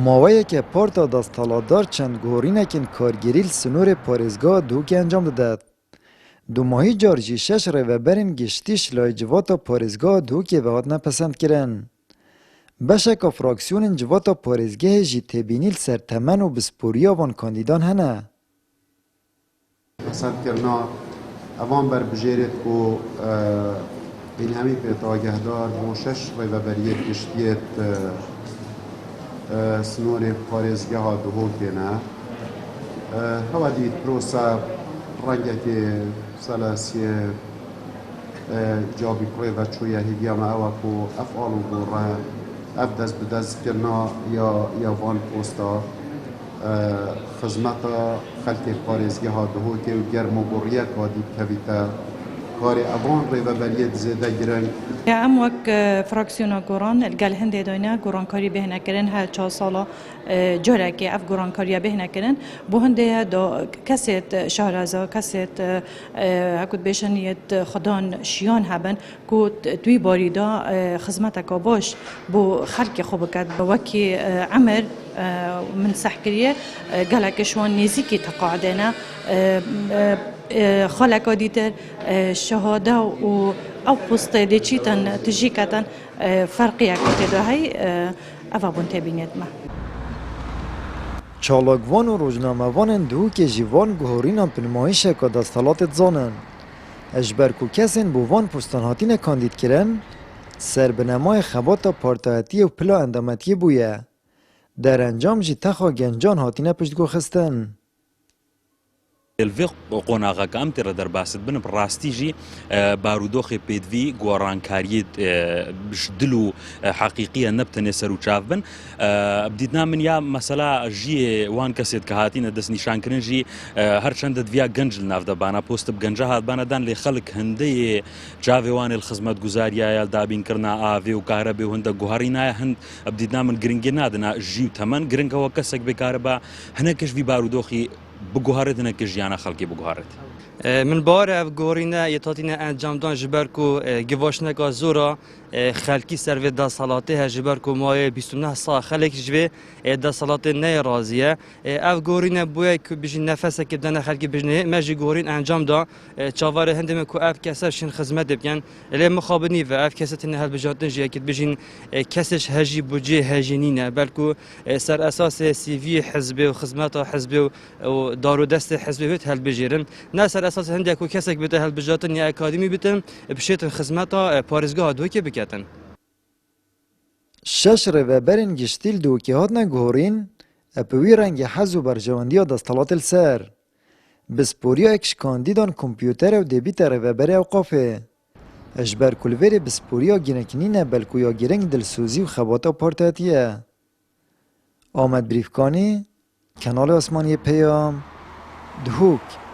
ماوایی که پارتا دستالادار چند گورینکین کارگیریل سنور پارێزگا دووکی انجام داد. دو ماهی جارجی 6 ریوبرین گشتیش لای جواتا پارێزگا دووکی به هات نپسند کرن. بشکا فراکسیون جواتا پارێزگه جی تبینیل سر تمن و بسپوریا وان کاندیدان هنه. پسند کرنا اوان بر بجیرت کو این همی پیت آگهدار و 6 ریوبریت گشتیت سنور پارێزگه ها دوهو کنه. هوا دید پروسا رنگه که سلاسیه جابی کوی و چویه هیگیام اوه کو افعالو گوره اف دست به دست کرنا یا وان پوستا خدمت خلق پارێزگه ها دوهو که و گرم و گوریه که دید کویتا کاری اوان ریوبریت زیده گرنگ ام وک فراکسیونا گوران الگل هنده داینا گوران کاری بهنه کرن هر 4 سالا جوره که اف گوران کاری بهنه کرن بو هنده دا کسیت شهرازا کسیت هکود بشنیت خدان شیان هبن کو دوی باری دا خدمت کا باش بو خلق خوب کد با وکی عمر من سحکریه گلک شوان نزیکی تقاعدنا خالق دیتر شهاده و او پست دیچیتن تجیکتن فرقی اکتی دو های افابون تبینید ما چالاکوان و روزنامه‌وان دو که جیوان گهورینان پنمایش که دستالات زانن. اجبر کو کسین بو وان پستان هاتین کاندید کرن سر بنمای خباتا پارتایتی و پلا اندامتی بویه. در انجام جی تخا گنجان هاتین پشتگو خستن. الفيق قوناغا كام ترى در باسد بن براستيجي بارودوخي بيدفي غوران كاريد بجدلو حقيقيه نبتني سرو تشاف بن بديتنا من يا مساله جي وان كاسيت كهاتين دس نشان كرن جي هر چند دفيا گنج نافدا بانا بوست بگنجا هات بانا دان لي خلق هندي جافي وان الخدمات گزاريا يا دابين كرنا افي وكهرباء وهند گوهرينا هند بديتنا من گرنگنا دنا جي تمن گرنگ وكسك بكهرباء هناكش في بارودوخي بگوهارتنه که جیانا خلقی بگوهارت. من باره گورینه یتاتینه انجام دان جبرکو گواشنه که زورا خلقی سروی دا صلاته ها جبرکو مایه 29 سال خلق جوی دا صلاته نه رازیه. اف گورینه بوی که بیشی نفسه که بدن خلقی بیشنه مجی گورین انجام دا چاواره هندمه که اف کسر شن خدمت بکن لی مخابنی و اف کسر تنه هل بجاتن جیه که بیشین کسش هجی بوجه هجینینه بلکو سر اساس سی وی حزبی و خدمت حزبی و دارو دست حزبی هت هل بجیرن نه سر اساس هندی کو کسک بده هل بجاتن یا اکادمی بیتن بشیت خدمتا پارێزگا دو که بکتن 6 ریوبرین گشتیل دوکی هات نگهورین اپوی رنگ حز و برجواندی دستالات السر. بسپوریا اکش کاندیدان کمپیوتر و دیبیت ریوبر اوقافه. اجبر کلوری بسپوریا گینکنینه بلکو یا گرنگ دلسوزی و خباتا پارتاتیه. آمد بریفکانی، کانال آسمانی پیام، دهوک.